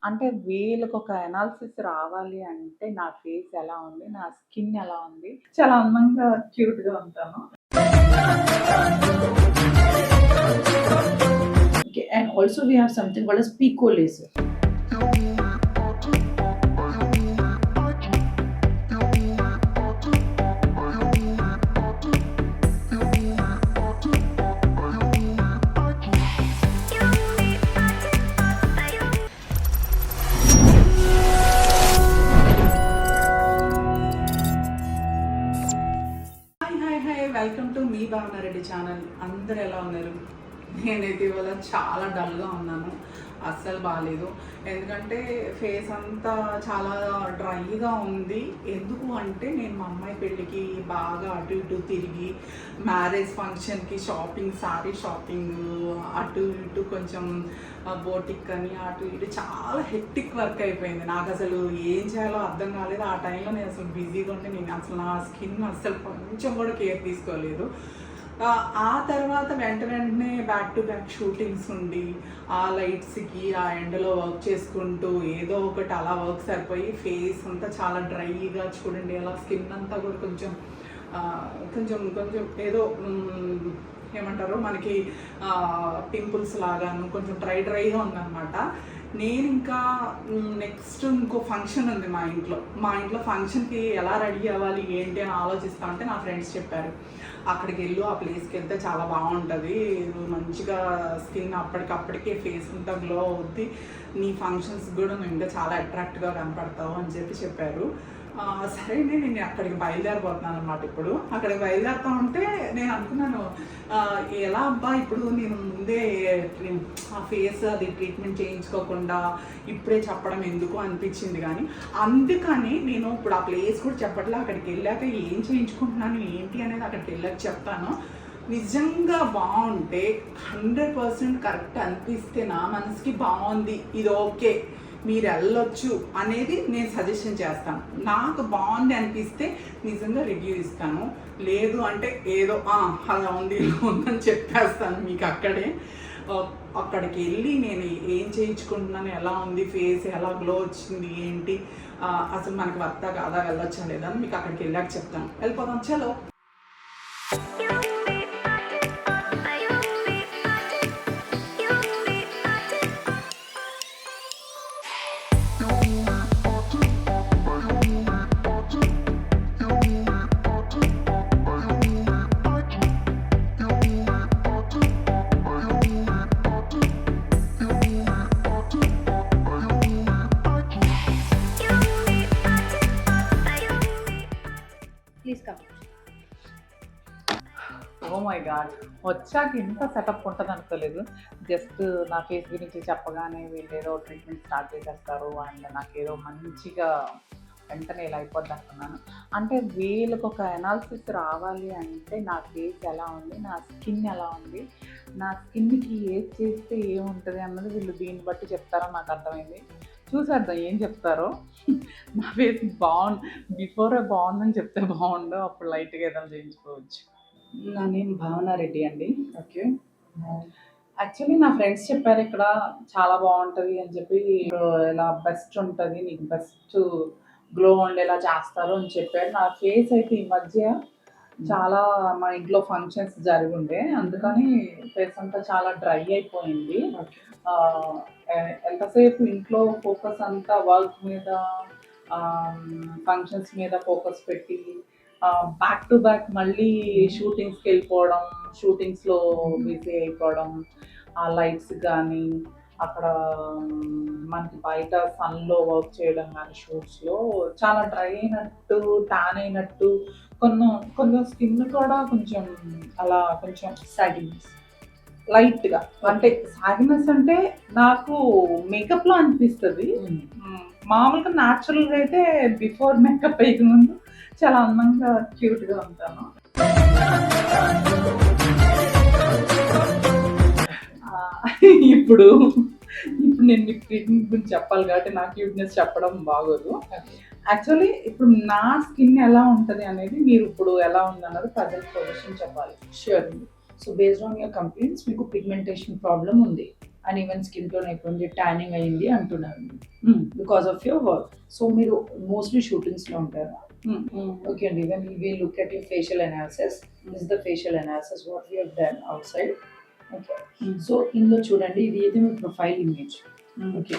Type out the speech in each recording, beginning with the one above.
అంటే వీళ్ళకొక అనాలిసిస్ రావాలి అంటే నా ఫేస్ ఎలా ఉంది, నా స్కిన్ ఎలా ఉంది, చాలా అందంగా క్యూట్‌గా ఉంటాను. Okay, and also we have something called as Pico laser. Hi welcome to మీ భావన రెడ్డి ఛానల్. అందరు ఎలా ఉన్నారు? నేనైతే ఇవాళ చాలా డల్గా ఉన్నాను, అస్సలు బాగాలేదు. ఎందుకంటే ఫేస్ అంతా చాలా డ్రైగా ఉంది. ఎందుకు అంటే నేను మా అమ్మాయి పెళ్ళికి బాగా అటు ఇటు తిరిగి మ్యారేజ్ ఫంక్షన్కి షాపింగ్, సారీ షాపింగ్, అటు ఇటు కొంచెం బోటిక్ అని అటు ఇటు చాలా హెక్టిక్ వర్క్ అయిపోయింది. నాకు అసలు ఏం చేయాలో అర్థం కాలేదు. ఆ టైంలో నేను అసలు బిజీగా ఉంటే నేను అసలు నా స్కిన్ అసలు కొంచెం కూడా కేర్ తీసుకోలేదు. ఆ తర్వాత వెంటనే బ్యాక్ టు బ్యాక్ షూటింగ్స్ ఉండి ఆ లైట్స్కి ఆ ఎండలో వర్క్ చేసుకుంటూ ఏదో ఒకటి అలా వర్క్ సరిపోయి ఫేస్ అంతా చాలా డ్రైగా, చూడండి అలా స్కిన్ అంతా కూడా కొంచెం కొంచెం కొంచెం ఏదో ఏమంటారు మనకి పింపుల్స్ లాగాను కొంచెం డ్రైగా ఉందన్నమాట. నేను ఇంకా నెక్స్ట్ ఇంకో ఫంక్షన్ ఉంది మా ఇంట్లో ఫంక్షన్కి ఎలా రెడీ అవ్వాలి ఏంటి అని ఆలోచిస్తా ఉంటే నా ఫ్రెండ్స్ చెప్పారు, అక్కడికి వెళ్ళు, ఆ ప్లేస్కి వెళ్తే చాలా బాగుంటుంది, మంచిగా స్కిన్ అప్పటికప్పటికే ఫేస్ అంతా గ్లో అవుద్ది, నీ ఫంక్షన్స్ కూడా నువ్వు ఇంకా చాలా అట్రాక్ట్గా కనపడతావు అని చెప్పారు. సరే నేను అక్కడికి బయలుదేరిపోతున్నాను అనమాట. ఇప్పుడు అక్కడికి బయలుదేరుతా ఉంటే నేను అనుకున్నాను, ఎలా అబ్బా ఇప్పుడు నేను ముందే ఆ ఫేస్ అది ట్రీట్మెంట్ చేయించుకోకుండా ఇప్పుడే చెప్పడం ఎందుకు అనిపించింది. కానీ అందుకని నేను ఇప్పుడు ఆ ప్లేస్ కూడా చెప్పట్లే. అక్కడికి వెళ్ళాక ఏం చేయించుకుంటున్నాను ఏంటి అనేది అక్కడికి వెళ్ళాక చెప్తాను. నిజంగా బాగుంటే 100% కరెక్ట్ అనిపిస్తే నా మనసుకి బాగుంది, ఇది ఓకే, మీరు వెళ్ళొచ్చు అనేది నేను సజెషన్ చేస్తాను. నాకు బాగుంది అనిపిస్తే నిజంగా రివ్యూ ఇస్తాను. లేదు అంటే ఏదో అలా ఉంది ఇలా ఉందని చెప్పేస్తాను మీకు అక్కడే. అక్కడికి వెళ్ళి నేను ఏం చేయించుకుంటున్నాను, ఎలా ఉంది ఫేస్, ఎలా గ్లో వచ్చింది ఏంటి, అసలు మనకి వర్తా కాదా, వెళ్ళొచ్చా లేదా అని మీకు అక్కడికి వెళ్ళాక చెప్తాను. వెళ్ళిపోతాం, చలో. ఓ మై గాడ్, వచ్చాక ఇంత సెటప్ ఉంటుంది అనుకోలేదు. జస్ట్ నా ఫేస్ గురించి చెప్పగానే వీళ్ళు ఏదో ట్రీట్మెంట్ స్టార్ట్ చేసేస్తారు అండ్ నాకు ఏదో మంచిగా వెంటనే ఇలా అయిపోద్ది అనుకున్నాను. అంటే వీళ్ళకి ఒక అనాలిసిస్ రావాలి అంటే నా ఫేస్ ఎలా ఉంది, నా స్కిన్ ఎలా ఉంది, నా స్కిన్కి ఏది చేస్తే ఏముంటుంది అన్నది వీళ్ళు దీన్ని బట్టి చెప్తారో నాకు అర్థమైంది. చూసేద్దాం ఏం చెప్తారో. నా ఫేస్ బిఫోరే బాగుందని చెప్తే బాగుండు, అప్పుడు లైట్గా ఏదైనా చేయించుకోవచ్చు. నా నేమ్ భావన రెడ్డి అండి. ఓకే, యాక్చువల్లీ నా ఫ్రెండ్స్ చెప్పారు ఇక్కడ చాలా బాగుంటుంది అని చెప్పి, ఇలా బెస్ట్ ఉంటుంది, నీకు బెస్ట్ గ్లో ఉండేలా చేస్తారు అని చెప్పారు. నా ఫేస్ అయితే ఈ మధ్య చాలా మా ఇంట్లో ఫంక్షన్స్ జరిగి ఉండే, అందుకని ఫేస్ అంతా చాలా డ్రై అయిపోయింది. ఎంతసేపు ఇంట్లో ఫోకస్ అంతా వర్క్ మీద, ఫంక్షన్స్ మీద ఫోకస్ పెట్టి బ్యాక్ టు బ్యాక్ మళ్ళీ షూటింగ్స్కి వెళ్ళిపోవడం, షూటింగ్స్లో బిజీ అయిపోవడం, ఆ లైట్స్ కానీ అక్కడ మనకి బయట సన్లో వర్క్ చేయడం కానీ షూట్స్లో చాలా డ్రై అయినట్టు, ట్యాన్ అయినట్టు, కొంచెం స్కిన్ కూడా కొంచెం అలా కొంచెం సాగినెస్ లైట్గా, అంటే సాగినెస్ అంటే నాకు మేకప్లో అనిపిస్తుంది. మామూలుగా న్యాచురల్గా అయితే బిఫోర్ మేకప్ అయ్యే ముందు చాలా అందంగా క్యూట్గా ఉంటాను. ఇప్పుడు నేను మీకు ట్రీట్మెంట్ గురించి చెప్పాలి కాబట్టి నా క్యూట్నెస్ చెప్పడం బాగోదు. యాక్చువల్లీ ఇప్పుడు నా స్కిన్ ఎలా ఉంటుంది అనేది మీరు ఇప్పుడు ఎలా ఉందన్నది ప్రజెంట్ పొజిషన్ చెప్పాలి. Sure. So based on your complaints, మీకు పిగ్మెంటేషన్ ప్రాబ్లం ఉంది. అండ్ ఈవెన్ స్కిన్ టోన్ అయిపోయింది, ట్యానింగ్ అయింది అంటున్నారు because of your work. So మీరు మోస్ట్లీ షూటింగ్స్లో ఉంటారు. ఓకే అండి, when we look at your facial analysis, this the facial analysis what we have done outside. Okay, so ఇందులో చూడండి, ఇది అయితే మీ ప్రొఫైల్ ఇమేజ్. ఓకే,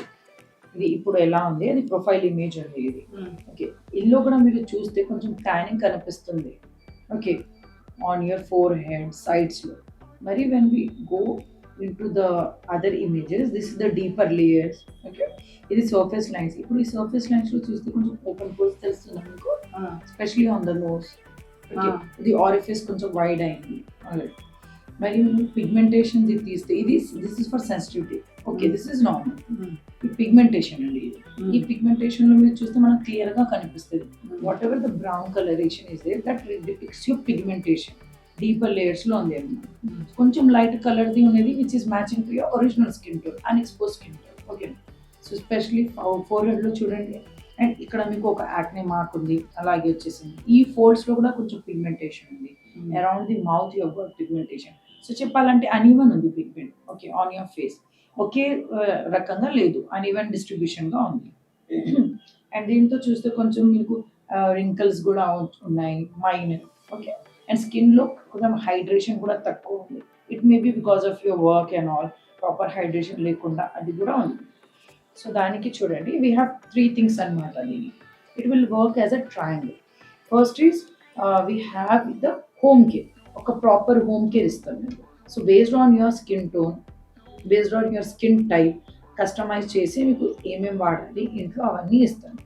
ఇది ఇప్పుడు ఎలా ఉంది, అది ప్రొఫైల్ ఇమేజ్ ఉంది ఇది. ఓకే, ఇందులో కూడా మీరు చూస్తే కొంచెం ట్యానింగ్ కనిపిస్తుంది. Okay, on your forehead సైడ్స్లో. మరి when we go into the other images, this is the deeper layers. Okay, ఇది సర్ఫేస్ లైన్స్. ఇప్పుడు ఈ సర్ఫేస్ లైన్స్ లో చూస్తే కొంచెం ఓపెన్ పోర్స్ తెలుస్తుంది మీకు, especially on the nose. Okay, ఇది ఆరిఫిస్ కొంచెం వైడ్ అయింది. మరి పిగ్మెంటేషన్ ఇది తీస్తే, ఇది this is for sensitivity. Okay, this is normal. ఈ పిగ్మెంటేషన్ అండి ఇది. ఈ పిగ్మెంటేషన్ లో మీరు చూస్తే మనకు క్లియర్ గా కనిపిస్తుంది. Whatever the brown colouration is there, that depicts your pigmentation. Deeper layers లో ఉంది అన్నమాట. కొంచెం లైట్ కలర్ది ఉన్నది which is matching to your original skin tone, unexposed skin tone. Okay, so especially forehead లో చూడండి, అండ్ ఇక్కడ మీకు ఒక యాక్నే మార్క్ ఉంది, అలాగే వచ్చేసింది. ఈ ఫోల్డ్స్ లో కూడా కొంచెం పిగ్మెంటేషన్ ఉంది. Around the mouth your goat pigmentation. So చెప్పాలంటే అన్ఈవెన్ ఉంది pigment. Okay, on your face ఒకే రకంగా లేదు, అన్ఈవెన్ డిస్ట్రిబ్యూషన్ గా ఉంది. అండ్ దీంతో చూస్తే కొంచెం మీకు రింకల్స్ కూడా ఉన్నాయి, మైనర్. ఓకే, అండ్ స్కిన్లో కొంచెం హైడ్రేషన్ కూడా తక్కువ ఉంది. It may be because of your work and all, proper hydration లేకుండా అది కూడా ఉంది. సో దానికి చూడండి, వీ హ్యావ్ 3 థింగ్స్ అనమాట. దీన్ని it will work as a triangle. First is we have the home care. ఒక ప్రాపర్ హోమ్ కేర్ ఇస్తాం మీరు. So based on your skin tone, based on your skin type customize చేసి మీకు ఏమేమి వాడాలి ఇంట్లో అవన్నీ ఇస్తాను.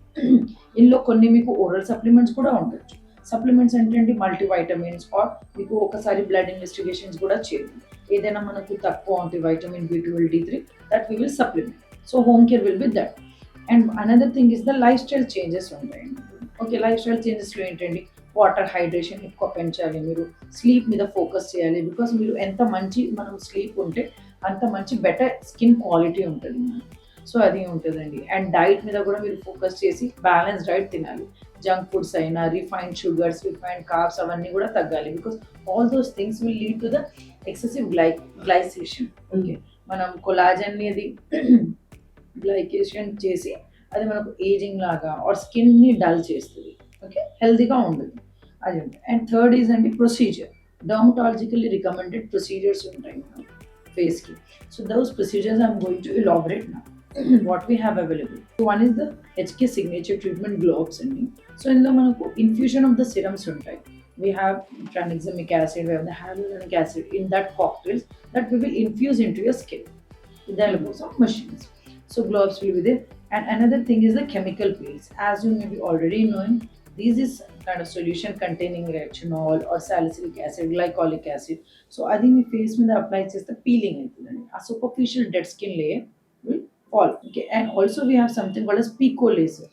ఇందులో కొన్ని మీకు ఓరల్ సప్లిమెంట్స్ కూడా ఉండొచ్చు. సప్లిమెంట్స్ ఏంటంటే మల్టీవైటమిన్స్, ఆర్ మీకు ఒకసారి బ్లడ్ ఇన్వెస్టిగేషన్స్ కూడా చేయండి. ఏదైనా మనకు తక్కువ ఉంటుంది vitamin B12, D3, that we will supplement. So home care will be that. And another thing is the life style changes ఉంటాయండి. ఓకే, లైఫ్ స్టైల్ చేంజెస్లో ఏంటండి, వాటర్ హైడ్రేషన్ ఎక్కువ పెంచాలి, మీరు స్లీప్ మీద ఫోకస్ చేయాలి. బికాస్ మీరు ఎంత మంచి మనం స్లీప్ ఉంటే అంత మంచి బెటర్ స్కిన్ క్వాలిటీ ఉంటుంది. సో అది ఉంటుందండి. అండ్ డైట్ మీద కూడా మీరు ఫోకస్ చేసి బ్యాలెన్స్ డైట్ తినాలి. జంక్ ఫుడ్స్ అయినా, రిఫైన్డ్ షుగర్స్, రిఫైన్డ్ కార్బ్స్ అవన్నీ కూడా తగ్గాలి. Because all those things will lead to the excessive glycation. Okay, మనం కొలాజన్ అది గ్లైకేషన్ చేసి అది మనకు ఏజింగ్ లాగా ఆర్ స్కిన్ని డల్ చేస్తుంది. ఓకే, హెల్తీగా ఉండదు అది ఉంటుంది. అండ్ థర్డ్ ఈజ్ అండి ప్రొసీజర్. డర్మటాలజికల్లీ రికమెండెడ్ ప్రొసీజర్స్ ఉంటాయి మన ఫేస్కి. So those procedures I'm going to elaborate now. What we have available. So one is the HK signature treatment globes అండి. సో ఇందులో మనకు ఇన్ఫ్యూషన్ ఆఫ్ ద సిరమ్స్ ఉంటాయి. We have tranexamic acid, we have the hyaluronic acid in that cocktails that we will infuse into your skin. With the help of some machines. So globes will be there. And another thing is the chemical peels. As you may be already knowing, this is kind of solution containing retinol or salicylic acid, glycolic acid. So అది మీ face మీద apply చేస్తే peeling అవుతుందండి. ఆ superficial dead skin layer will fall. Okay, and also we have something called as pico laser.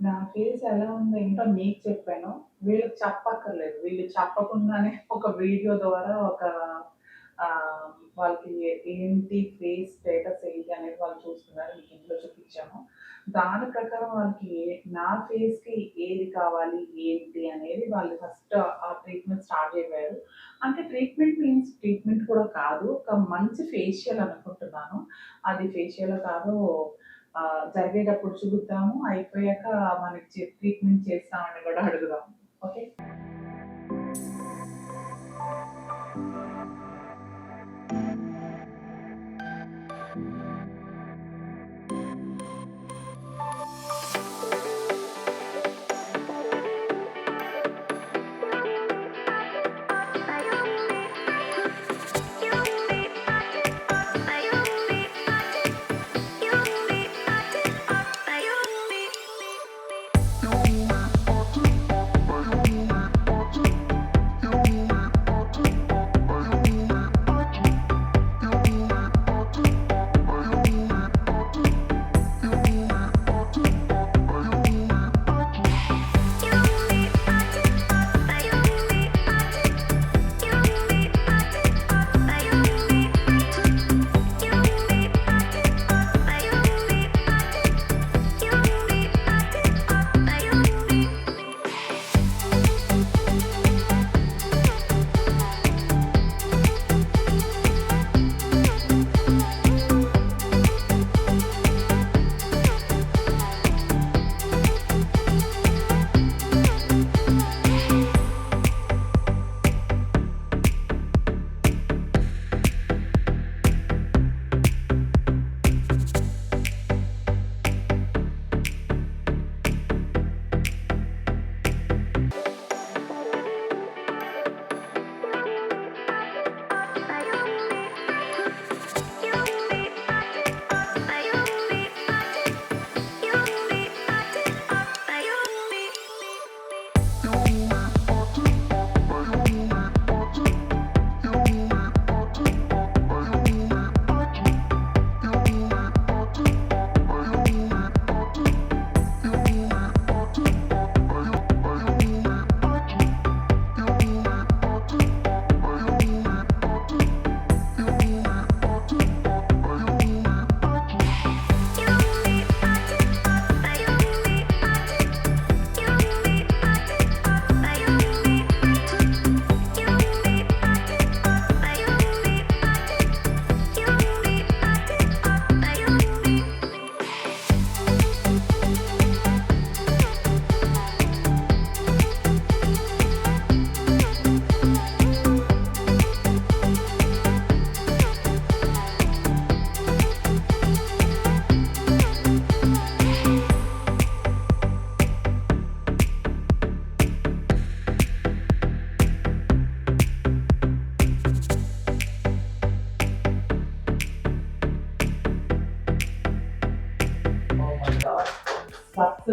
నా face ఎలా ఉందో ఏంటో మీకు చెప్పాను, వీళ్ళకి చెప్పక్కర్లేదు. వీళ్ళు చెప్పకుండానే ఒక వీడియో ద్వారా ఒక వాళ్ళకి ఏంటి ఫేస్ స్టేటస్ ఏంటి అనేది వాళ్ళు చూస్తున్నారు. మీకు ఇంట్లో చూపించాము. దాని ప్రకారం వాళ్ళకి నా ఫేస్కి ఏది కావాలి ఏంటి అనేది వాళ్ళు ఫస్ట్ ఆ ట్రీట్మెంట్ స్టార్ట్ చేశారు. అంటే ట్రీట్మెంట్ మీన్స్ ట్రీట్మెంట్ కూడా కాదు, ఒక మంచి ఫేషియల్ అనుకుంటున్నాను. అది ఫేషియల్ కాదు, జరిగేటప్పుడు చూద్దాము, అయిపోయాక మనకి ట్రీట్మెంట్ చేస్తామని కూడా అడుగుదాము. ఓకే,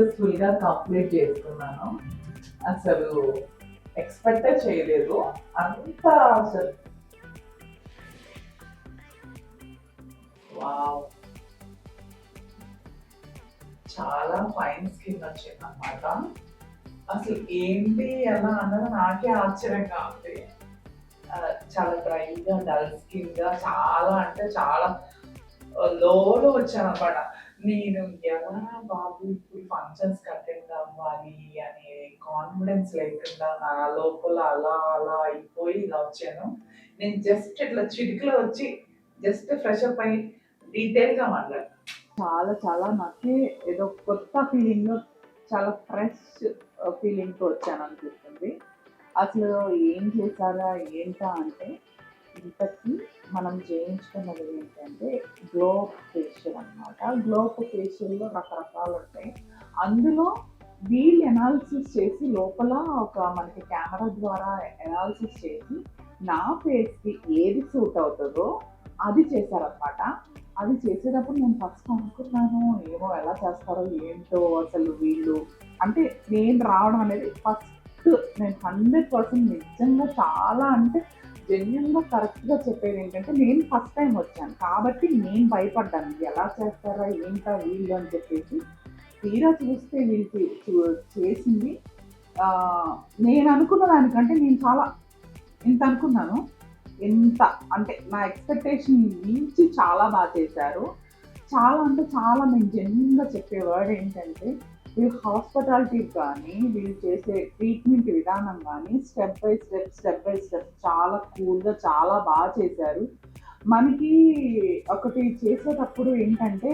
సక్సెస్ఫుల్ గా కంప్లీట్ చేసుకున్నాను. అసలు ఎక్స్పెక్ట్ చేయలేదు అంత అసలు. వావ్, చాలా ఫైన్ స్కిన్ వచ్చింది అన్నమాట. అసలు ఏంటి ఎలా అన్నది నాకే ఆశ్చర్యంగా ఉంది. చాలా డ్రైగా డల్ స్కిన్ గా చాలా అంటే చాలా లోలో వచ్చాను అనమాట. నేను ఎలా బాబు ఇప్పుడు ఫంక్షన్స్ అటెండ్ అవ్వాలి అనే కాన్ఫిడెన్స్ లేకుండా నా లోపల అలా అలా అయిపోయి ఇలా వచ్చాను. నేను జస్ట్ ఇట్లా చిటికలో వచ్చి జస్ట్ ఫ్రెష్ అప్ అయ్యి డీటెయిల్గా మాట్లాడాను. చాలా చాలా నాకే ఏదో కొత్త ఫీలింగ్, చాలా ఫ్రెష్ ఫీలింగ్తో వచ్చాను అనిపిస్తుంది. అసలు ఏం చేశారా ఏంటా అంటే, ఇంతకీ మనం చేయించుకున్నది ఏంటంటే గ్లో ఫేషియల్ అన్నమాట. గ్లో ఫేషియల్లో రకరకాలు ఉంటాయి. అందులో వీళ్ళు ఎనాలిసిస్ చేసి లోపల ఒక మనకి కెమెరా ద్వారా ఎనాలిసిస్ చేసి నా ఫేస్కి ఏది సూట్ అవుతుందో అది చేశారనమాట. అది చేసేటప్పుడు నేను ఫస్ట్ అనుకున్నాను, ఏమో ఎలా చేస్తారో ఏంటో అసలు వీళ్ళు అంటే. నేను రావడం అనేది ఫస్ట్ నేను 100% నిజంగా చాలా అంటే జెన్యున్గా కరెక్ట్గా చెప్పేది ఏంటంటే, నేను ఫస్ట్ టైం వచ్చాను కాబట్టి నేను భయపడ్డాను ఎలా చేస్తారా ఏంటా వీళ్ళు అని చెప్పేసి. తీరా చూస్తే వీళ్ళు చేసింది నేను అనుకున్న దానికంటే నేను చాలా ఇంత అనుకున్నాను, ఎంత అంటే నా ఎక్స్పెక్టేషన్ మించి చాలా బాగా చేశారు. చాలా అంటే చాలా నేను జెన్యున్గా చెప్పే వర్డ్ ఏంటంటే, వీళ్ళు హాస్పిటాలిటీ కానీ వీళ్ళు చేసే ట్రీట్మెంట్ విధానం కానీ స్టెప్ బై స్టెప్ చాలా కూల్గా చాలా బాగా చేశారు. మనకి ఒకటి చేసేటప్పుడు ఏంటంటే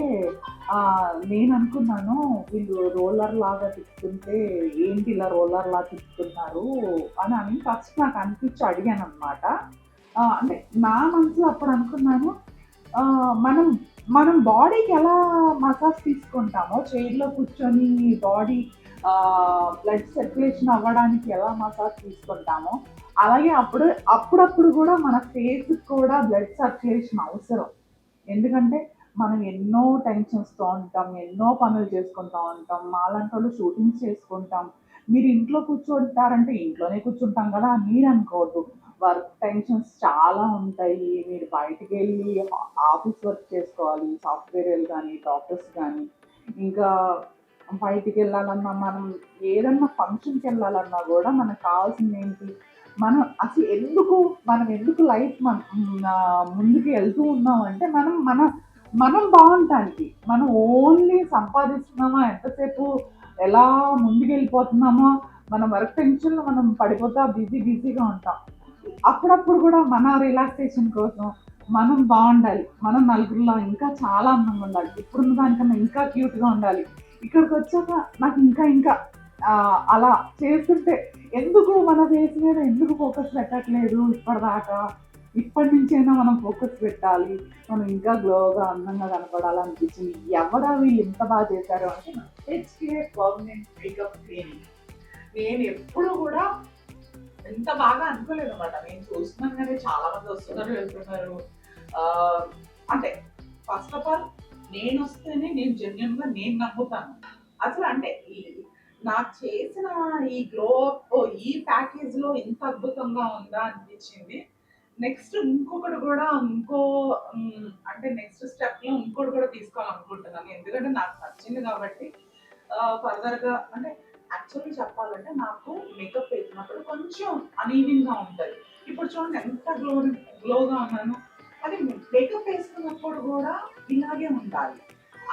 నేను అనుకున్నాను వీళ్ళు రోలర్ లాగా తిప్పుతుంటే ఏంటి ఇలా రోలర్ లాగా తిప్పుతున్నారు అని ఫస్ట్ నాకు అనిపించి అడిగాను అనమాట. అంటే నా మనసులో అప్పుడు అనుకున్నాను, మనం బాడీకి ఎలా మసాజ్ తీసుకుంటామో చైర్లో కూర్చొని బాడీ బ్లడ్ సర్క్యులేషన్ అవ్వడానికి ఎలా మసాజ్ తీసుకుంటామో అలాగే అప్పుడప్పుడు కూడా మన ఫేస్కి కూడా బ్లడ్ సర్క్యులేషన్ అవసరం. ఎందుకంటే మనం ఎన్నో టెన్షన్స్తో ఉంటాం, ఎన్నో పనులు చేసుకుంటూ ఉంటాం, మాలాంటి వాళ్ళు షూటింగ్స్ చేసుకుంటాం. మీరు ఇంట్లో కూర్చుంటారంటే ఇంట్లోనే కూర్చుంటాం కదా మీరు అనుకోవద్దు. వర్క్ టెన్షన్స్ చాలా ఉంటాయి. మీరు బయటికి వెళ్ళి ఆఫీస్ వర్క్ చేసుకోవాలి, సాఫ్ట్వేర్ కానీ డాక్టర్స్ కానీ, ఇంకా బయటికి వెళ్ళాలన్నా మనం ఏదన్నా ఫంక్షన్కి వెళ్ళాలన్నా కూడా మనకు కావాల్సింది ఏంటి, మనం ఎందుకు లైఫ్ ముందుకు వెళ్తూ ఉన్నామంటే మనం బాగుంటానికి. మనం ఓన్లీ సంపాదిస్తున్నామా, ఎంతసేపు ఎలా ముందుకు వెళ్ళిపోతున్నామో, మన వర్క్ టెన్షన్లో మనం పడిపోతా బిజీగా ఉంటాం. అప్పుడప్పుడు కూడా మన రిలాక్సేషన్ కోసం మనం బాగుండాలి, మనం నలుగురిలో ఇంకా చాలా అందంగా ఉండాలి, ఇప్పుడున్న దానికన్నా ఇంకా క్యూట్గా ఉండాలి. ఇక్కడికి వచ్చాక నాకు ఇంకా అలా చేస్తుంటే ఎందుకు మన ఫేస్ మీద ఎందుకు ఫోకస్ పెట్టట్లేదు ఇప్పటిదాకా, ఇప్పటి నుంచైనా మనం ఫోకస్ పెట్టాలి, మనం ఇంకా గ్లోగా అందంగా కనపడాలనిపించింది. ఎవరా వీళ్ళు ఇంత బాగా చేశారు అంటే HK పర్మనెంట్ మేకప్ క్లినిక్. నేను ఎప్పుడు కూడా ఎంత బాగా అనుకోలేదు అనమాట. నేను చూస్తున్నాను కానీ చాలా మంది వస్తున్నారు వెళ్తున్నారు. అంటే ఫస్ట్ ఆఫ్ ఆల్ నేను వస్తేనే నేను జెన్యున్గా నేను నమ్ముతాను అసలు. అంటే నాకు చేసిన ఈ గ్లో అప్ ఈ ప్యాకేజ్లో ఇంత అద్భుతంగా ఉందా అనిపించింది. నెక్స్ట్ ఇంకొకటి కూడా అంటే నెక్స్ట్ స్టెప్లో ఇంకోటి కూడా తీసుకోవాలనుకుంటున్నాను. ఎందుకంటే నాకు నచ్చింది కాబట్టి ఫర్దర్గా అంటే యాక్చువల్లీ చెప్పాలంటే నాకు మేకప్ వేసినప్పుడు కొంచెం అనీవెన్గా ఉంటుంది. ఇప్పుడు చూడండి ఎంత గ్లోగా ఉన్నాను. అది మేకప్ వేసుకున్నప్పుడు కూడా ఇలాగే ఉండాలి,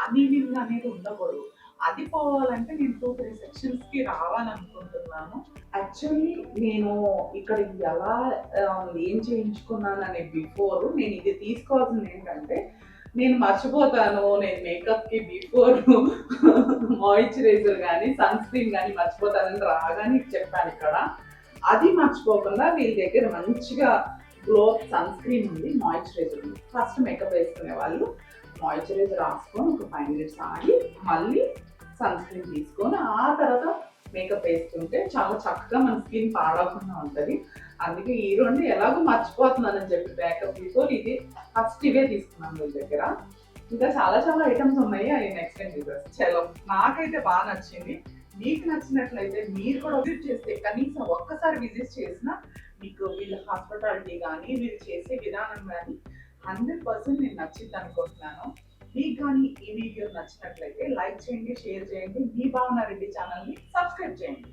అనీవెన్గా అనేది ఉండకూడదు. అది పోవాలంటే నేను 2-3 సెక్షన్స్కి రావాలనుకుంటున్నాను. యాక్చువల్లీ నేను ఇక్కడ ఎలా ఏం చేయించుకున్నాను అనే బిఫోర్ నేను ఇది తీసుకోవాల్సింది ఏంటంటే, నేను మర్చిపోతాను, నేను మేకప్కి బిఫోర్ మాయిశ్చరైజర్ కానీ సన్ స్క్రీన్ కానీ మర్చిపోతానని రాగానే చెప్పాను ఇక్కడ. అది మర్చిపోకుండా వీళ్ళ దగ్గర మంచిగా గ్లో సన్ స్క్రీన్ ఉంది, మాయిశ్చరైజర్ ఉంది. ఫస్ట్ మేకప్ వేసుకునే వాళ్ళు మాయిశ్చరైజర్ రాసుకొని ఒక 5 minutes ఆగి మళ్ళీ సన్ స్క్రీన్ తీసుకొని ఆ తర్వాత మేకప్ వేసుకుంటే చాలా చక్కగా మన స్కిన్ పాడవకుండా ఉంటుంది. అందుకే ఈ రెండు ఎలాగో మర్చిపోతున్నానని చెప్పి మేకప్ బిఫోర్ ఇది ఫస్ట్ ఇవే తీసుకున్నాను వీళ్ళ దగ్గర. ఇంకా చాలా చాలా ఐటమ్స్ ఉన్నాయి, అవి నెక్స్ట్ టైం చూసేస్తాం. చలో, నాకైతే బాగా నచ్చింది. మీకు నచ్చినట్లయితే మీరు కూడా విజిట్ చేస్తే, కనీసం ఒక్కసారి విజిట్ చేసినా మీకు వీళ్ళ హాస్పిటాలిటీ కానీ వీళ్ళు చేసే విధానం కానీ 100% నేను నచ్చింది అనుకుంటున్నాను. మీకు కానీ ఈ వీడియో నచ్చినట్లయితే లైక్ చేయండి, షేర్ చేయండి, మీ భావన రెడ్డి ఛానల్ని సబ్స్క్రైబ్ చేయండి.